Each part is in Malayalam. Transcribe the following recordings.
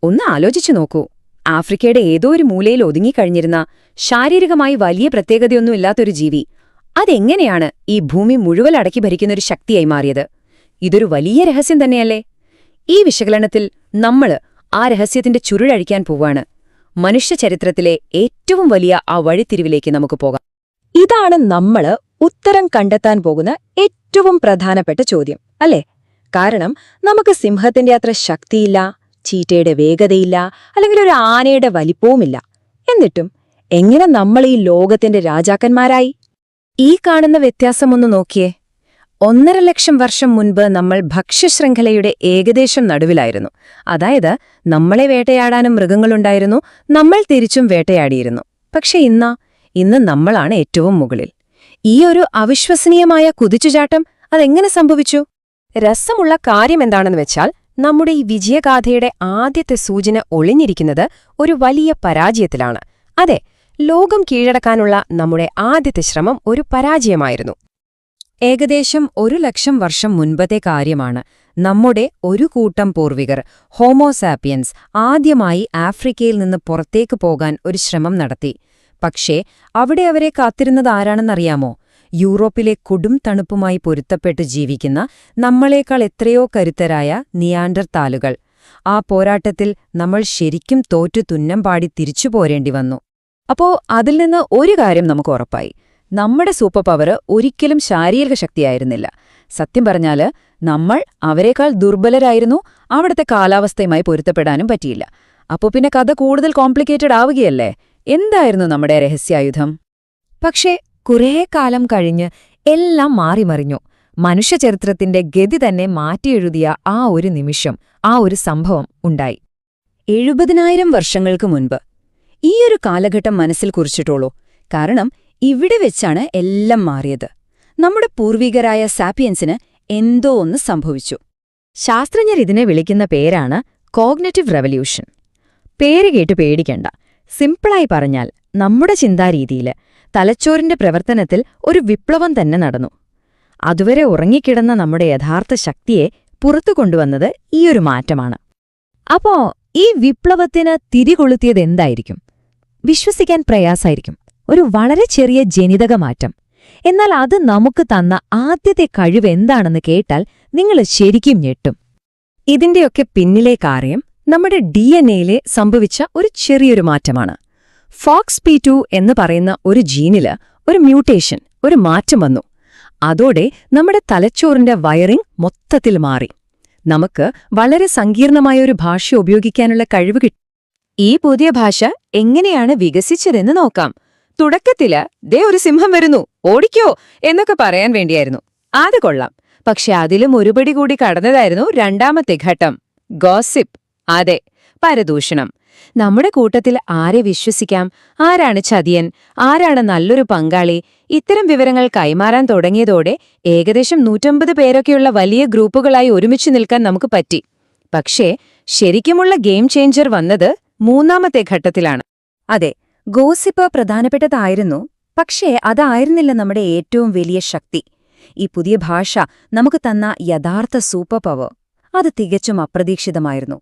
ഒന്ന് ആലോചിച്ചു നോക്കൂ. ആഫ്രിക്കയുടെ ഏതോ ഒരു മൂലയിൽ ഒതുങ്ങിക്കഴിഞ്ഞിരുന്ന, ശാരീരികമായി വലിയ പ്രത്യേകതയൊന്നുമില്ലാത്തൊരു ജീവി അതെങ്ങനെയാണ് ഈ ഭൂമി മുഴുവൻ അടക്കി ഭരിക്കുന്നൊരു ശക്തിയായി മാറിയത്? ഇതൊരു വലിയ രഹസ്യം തന്നെയല്ലേ? ഈ വിശകലനത്തിൽ നമ്മള് ആ രഹസ്യത്തിന്റെ ചുരുളഴിക്കാൻ പോവാണ്. മനുഷ്യചരിത്രത്തിലെ ഏറ്റവും വലിയ ആ വഴിത്തിരിവിലേക്ക് നമുക്ക് പോകാം. ഇതാണ് നമ്മള് ഉത്തരം കണ്ടെത്താൻ പോകുന്ന ഏറ്റവും പ്രധാനപ്പെട്ട ചോദ്യം, അല്ലേ? കാരണം നമുക്ക് സിംഹത്തിന്റെ അത്ര ശക്തിയില്ല, ചീറ്റയുടെ വേഗതയില്ല, അല്ലെങ്കിൽ ഒരു ആനയുടെ വലിപ്പവുമില്ല. എന്നിട്ടും എങ്ങനെ നമ്മൾ ഈ ലോകത്തിന്റെ രാജാക്കന്മാരായി? ഈ കാണുന്ന വ്യത്യാസമൊന്നു നോക്കിയേ. 1.5 ലക്ഷം വർഷം മുൻപ് നമ്മൾ ഭക്ഷ്യശൃംഖലയുടെ ഏകദേശം നടുവിലായിരുന്നു. അതായത് നമ്മളെ വേട്ടയാടാനും മൃഗങ്ങളുണ്ടായിരുന്നു, നമ്മൾ തിരിച്ചും വേട്ടയാടിയിരുന്നു. പക്ഷെ ഇന്ന് നമ്മളാണ് ഏറ്റവും മുകളിൽ. ഈ ഒരു അവിശ്വസനീയമായ കുതിച്ചുചാട്ടം അതെങ്ങനെ സംഭവിച്ചു? രസമുള്ള കാര്യമെന്താണെന്ന് വെച്ചാൽ, നമ്മുടെ ഈ വിജയഗാഥയുടെ ആദ്യത്തെ സൂചന ഒളിഞ്ഞിരിക്കുന്നത് ഒരു വലിയ പരാജയത്തിലാണ്. അതെ, ലോകം കീഴടക്കാനുള്ള നമ്മുടെ ആദ്യത്തെ ശ്രമം ഒരു പരാജയമായിരുന്നു. ഏകദേശം 1 ലക്ഷം വർഷം മുൻപത്തെ കാര്യമാണ്. നമ്മുടെ ഒരു കൂട്ടം പൂർവികർ, ഹോമോസാപ്പിയൻസ്, ആദ്യമായി ആഫ്രിക്കയിൽ നിന്ന് പുറത്തേക്ക് പോകാൻ ഒരു ശ്രമം നടത്തി. പക്ഷേ അവിടെ അവരെ കാത്തിരുന്നത് ആരാണെന്നറിയാമോ? യൂറോപ്പിലെ കൊടും തണുപ്പുമായി പൊരുത്തപ്പെട്ട് ജീവിക്കുന്ന, നമ്മളെക്കാൾ എത്രയോ കരുത്തരായ നിയാൻഡർതാലുകൾ. ആ പോരാട്ടത്തിൽ നമ്മൾ ശരിക്കും തോറ്റു തുന്നം പാടി തിരിച്ചു പോരേണ്ടി വന്നു. അപ്പോ അതിൽ നിന്ന് ഒരു കാര്യം നമുക്ക് ഉറപ്പായി: നമ്മുടെ സൂപ്പർ പവർ ഒരിക്കലും ശാരീരിക ശക്തിയായിരുന്നില്ല. സത്യം പറഞ്ഞാല് നമ്മൾ അവരെക്കാൾ ദുർബലരായിരുന്നു. അവിടുത്തെ കാലാവസ്ഥയുമായി പൊരുത്തപ്പെടാനും പറ്റിയില്ല. അപ്പോ പിന്നെ കഥ കൂടുതൽ കോംപ്ലിക്കേറ്റഡ് ആവുകയല്ലേ? എന്തായിരുന്നു നമ്മുടെ രഹസ്യായുധം? പക്ഷേ കുറേ കാലം കഴിഞ്ഞ് എല്ലാം മാറിമറിഞ്ഞു. മനുഷ്യചരിത്രത്തിന്റെ ഗതി തന്നെ മാറ്റിയെഴുതിയ ആ ഒരു നിമിഷം, ആ ഒരു സംഭവം ഉണ്ടായി. 70,000 വർഷങ്ങൾക്ക് മുൻപ്. ഈയൊരു കാലഘട്ടം മനസ്സിൽ കുറിച്ചിട്ടോളൂ. കാരണം ഇവിടെ വെച്ചാണ് എല്ലാം മാറിയത്. നമ്മുടെ പൂർവികരായ സാപ്പിയൻസിന് എന്തോ ഒന്ന് സംഭവിച്ചു. ശാസ്ത്രജ്ഞർ ഇതിനെ വിളിക്കുന്ന പേരാണ് കോഗ്നിറ്റീവ് റെവല്യൂഷൻ. പേര് കേട്ട് പേടിക്കണ്ട. സിംപിളായി പറഞ്ഞാൽ, നമ്മുടെ ചിന്താരീതിയില്, തലച്ചോറിന്റെ പ്രവർത്തനത്തിൽ ഒരു വിപ്ലവം തന്നെ നടന്നു. അതുവരെ ഉറങ്ങിക്കിടന്ന നമ്മുടെ യഥാർത്ഥ ശക്തിയെ പുറത്തു കൊണ്ടുവന്നത് ഈയൊരു മാറ്റമാണ്. അപ്പോ ഈ വിപ്ലവത്തിന് തിരികൊളുത്തിയതെന്തായിരിക്കും? വിശ്വസിക്കാൻ പ്രയാസായിരിക്കും. ഒരു വളരെ ചെറിയ ജനിതക മാറ്റം. എന്നാൽ അത് നമുക്ക് തന്ന ആദ്യത്തെ കഴിവെന്താണെന്ന് കേട്ടാൽ നിങ്ങൾ ശരിക്കും ഞെട്ടും. ഇതിന്റെയൊക്കെ പിന്നിലെ കാര്യം നമ്മുടെ DNA-യിലെ സംഭവിച്ച ഒരു ചെറിയൊരു മാറ്റമാണ്. FOXP2 എന്ന് പറയുന്ന ഒരു ജീനില് ഒരു മ്യൂട്ടേഷൻ, ഒരു മാറ്റം വന്നു. അതോടെ നമ്മുടെ തലച്ചോറിന്റെ വയറിംഗ് മൊത്തത്തിൽ മാറി. നമുക്ക് വളരെ സങ്കീർണമായൊരു ഭാഷ ഉപയോഗിക്കാനുള്ള കഴിവ് കിട്ടി. ഈ പുതിയ ഭാഷ എങ്ങനെയാണ് വികസിച്ചതെന്ന് നോക്കാം. തുടക്കത്തില് "ദേ ഒരു സിംഹം വരുന്നു, ഓടിക്കോ" എന്നൊക്കെ പറയാൻ വേണ്ടിയായിരുന്നു. അത് കൊള്ളാം. പക്ഷെ അതിലും ഒരുപടി കൂടി കടന്നതായിരുന്നു രണ്ടാമത്തെ ഘട്ടം: ഗോസിപ്പ്. അതെ, പരദൂഷണം. നമ്മുടെ കൂട്ടത്തിൽ ആരെ വിശ്വസിക്കാം, ആരാണ് ചതിയൻ, ആരാണ് നല്ലൊരു പങ്കാളി, ഇത്തരം വിവരങ്ങൾ കൈമാറാൻ തുടങ്ങിയതോടെ ഏകദേശം 150 പേരൊക്കെയുള്ള വലിയ ഗ്രൂപ്പുകളായി ഒരുമിച്ച് നിൽക്കാൻ നമുക്ക് പറ്റി. പക്ഷേ ശരിക്കുമുള്ള ഗെയിം ചേഞ്ചർ വന്നത് മൂന്നാമത്തെ ഘട്ടത്തിലാണ്. അതെ, ഗോസിപ്പ് പ്രധാനപ്പെട്ടതായിരുന്നു. പക്ഷേ അതായിരുന്നില്ല നമ്മുടെ ഏറ്റവും വലിയ ശക്തി. ഈ പുതിയ ഭാഷ നമുക്ക് തന്ന യഥാർത്ഥ സൂപ്പർ പവർ അത് തികച്ചും അപ്രതീക്ഷിതമായിരുന്നു.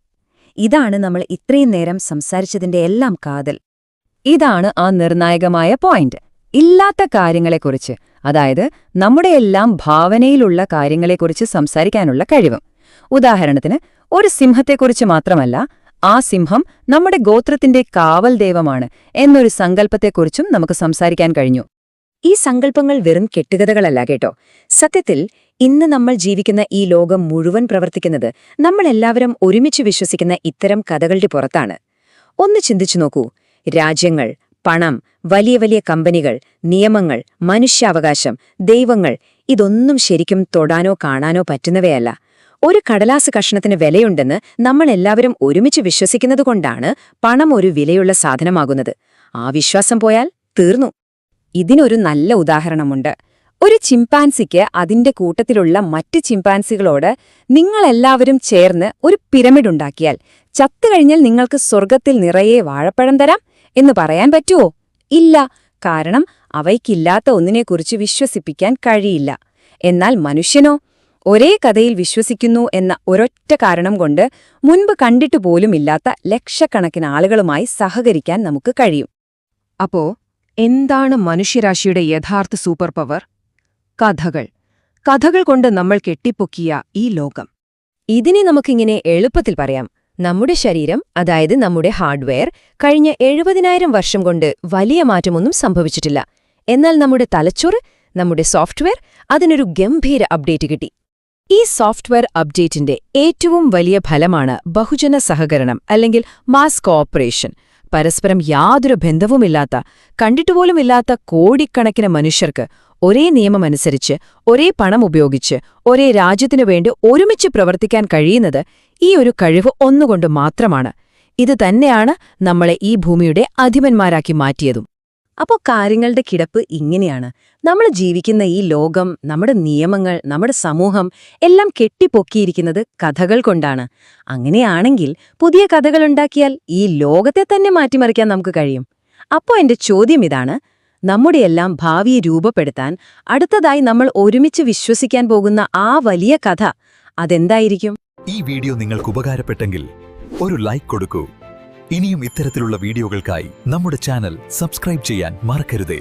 ഇതാണ് നമ്മൾ ഇത്രയും നേരം സംസാരിച്ചതിന്റെ എല്ലാം കാതൽ. ഇതാണ് ആ നിർണായകമായ പോയിന്റ്. ഇല്ലാത്ത കാര്യങ്ങളെക്കുറിച്ച്, അതായത് നമ്മുടെയെല്ലാം ഭാവനയിലുള്ള കാര്യങ്ങളെക്കുറിച്ച് സംസാരിക്കാനുള്ള കഴിവും. ഉദാഹരണത്തിന്, ഒരു സിംഹത്തെക്കുറിച്ച് മാത്രമല്ല, ആ സിംഹം നമ്മുടെ ഗോത്രത്തിന്റെ കാവൽ ദൈവമാണ് എന്നൊരു സങ്കല്പത്തെക്കുറിച്ചും നമുക്ക് സംസാരിക്കാൻ കഴിഞ്ഞു. ഈ സങ്കല്പങ്ങൾ വെറും കെട്ടുകഥകളല്ല കേട്ടോ. സത്യത്തിൽ ഇന്ന് നമ്മൾ ജീവിക്കുന്ന ഈ ലോകം മുഴുവൻ പ്രവർത്തിക്കുന്നത് നമ്മളെല്ലാവരും ഒരുമിച്ച് വിശ്വസിക്കുന്ന ഇത്തരം കഥകളുടെ പുറത്താണ്. ഒന്ന് ചിന്തിച്ചു നോക്കൂ. രാജ്യങ്ങൾ, പണം, വലിയ വലിയ കമ്പനികൾ, നിയമങ്ങൾ, മനുഷ്യാവകാശം, ദൈവങ്ങൾ, ഇതൊന്നും ശരിക്കും തൊടാനോ കാണാനോ പറ്റുന്നവയല്ല. ഒരു കടലാസ് കഷ്ണത്തിന് വിലയുണ്ടെന്ന് നമ്മളെല്ലാവരും ഒരുമിച്ച് വിശ്വസിക്കുന്നതുകൊണ്ടാണ് പണം ഒരു വിലയുള്ള സാധനമാകുന്നത്. ആ വിശ്വാസം പോയാൽ തീർന്നു. ഇതിനൊരു നല്ല ഉദാഹരണമുണ്ട്. ഒരു ചിമ്പാൻസിക്ക് അതിന്റെ കൂട്ടത്തിലുള്ള മറ്റ് ചിമ്പാൻസികളോട് "നിങ്ങളെല്ലാവരും ചേർന്ന് ഒരു പിരമിഡ് ഉണ്ടാക്കിയാൽ ചത്തുകഴിഞ്ഞാൽ നിങ്ങൾക്ക് സ്വർഗത്തിൽ നിറയെ വാഴപ്പഴം തരാം" എന്ന് പറയാൻ പറ്റുമോ? ഇല്ല. കാരണം അവയ്ക്കില്ലാത്ത ഒന്നിനെക്കുറിച്ച് വിശ്വസിപ്പിക്കാൻ കഴിയില്ല. എന്നാൽ മനുഷ്യനോ? ഒരേ കഥയിൽ വിശ്വസിക്കുന്നു എന്ന ഒരൊറ്റ കാരണം കൊണ്ട് മുൻപ് കണ്ടിട്ടു പോലുമില്ലാത്ത ലക്ഷക്കണക്കിന് ആളുകളുമായി സഹകരിക്കാൻ നമുക്ക് കഴിയും. അപ്പോ എന്താണ് മനുഷ്യരാശിയുടെ യഥാർത്ഥ സൂപ്പർ പവർ? കഥകൾ. കഥകൾ കൊണ്ട് നമ്മൾ കെട്ടിപ്പൊക്കിയ ഈ ലോകം. ഇതിനെ നമുക്കിങ്ങനെ എളുപ്പത്തിൽ പറയാം. നമ്മുടെ ശരീരം, അതായത് നമ്മുടെ ഹാർഡ്വെയർ, കഴിഞ്ഞ 70,000 വർഷം കൊണ്ട് വലിയ മാറ്റമൊന്നും സംഭവിച്ചിട്ടില്ല. എന്നാൽ നമ്മുടെ തലച്ചോറ്, നമ്മുടെ സോഫ്റ്റ്വെയർ, അതിനൊരു ഗംഭീര അപ്ഡേറ്റ് കിട്ടി. ഈ സോഫ്റ്റ്വെയർ അപ്ഡേറ്റിന്റെ ഏറ്റവും വലിയ ഫലമാണ് ബഹുജന സഹകരണം, അല്ലെങ്കിൽ മാസ് കോഓപ്പറേഷൻ. പരസ്പരം യാതൊരു ബന്ധവുമില്ലാത്ത, കണ്ടിട്ടുപോലുമില്ലാത്ത കോടിക്കണക്കിന് മനുഷ്യർക്ക് ഒരേ നിയമമനുസരിച്ച്, ഒരേ പണം ഉപയോഗിച്ച്, ഒരേ രാജ്യത്തിനു വേണ്ടി ഒരുമിച്ച് പ്രവർത്തിക്കാൻ കഴിയുന്നത് ഈ ഒരു കഴിവ് ഒന്നുകൊണ്ട് മാത്രമാണ്. ഇത് തന്നെയാണ് നമ്മളെ ഈ ഭൂമിയുടെ അധിപന്മാരാക്കി മാറ്റിയതും. അപ്പോൾ കാര്യങ്ങളുടെ കിടപ്പ് ഇങ്ങനെയാണ്. നമ്മൾ ജീവിക്കുന്ന ഈ ലോകം, നമ്മുടെ നിയമങ്ങൾ, നമ്മുടെ സമൂഹം എല്ലാം കെട്ടിപ്പൊക്കിയിരിക്കുന്നത് കഥകൾ കൊണ്ടാണ്. അങ്ങനെയാണെങ്കിൽ പുതിയ കഥകളുണ്ടാക്കിയാൽ ഈ ലോകത്തെ തന്നെ മാറ്റിമറിക്കാൻ നമുക്ക് കഴിയും. അപ്പോൾ എന്റെ ചോദ്യം ഇതാണ്: നമ്മുടെയെല്ലാം ഭാവിയെ രൂപപ്പെടുത്താൻ അടുത്തതായി നമ്മൾ ഒരുമിച്ച് വിശ്വസിക്കാൻ പോകുന്ന ആ വലിയ കഥ അതെന്തായിരിക്കും? ഈ വീഡിയോ നിങ്ങൾക്ക് ഉപകാരപ്പെട്ടെങ്കിൽ ഒരു ലൈക്ക് കൊടുക്കൂ. ഇനിയും ഇത്തരത്തിലുള്ള വീഡിയോകൾക്കായി നമ്മുടെ ചാനൽ സബ്സ്ക്രൈബ് ചെയ്യാൻ മറക്കരുതേ.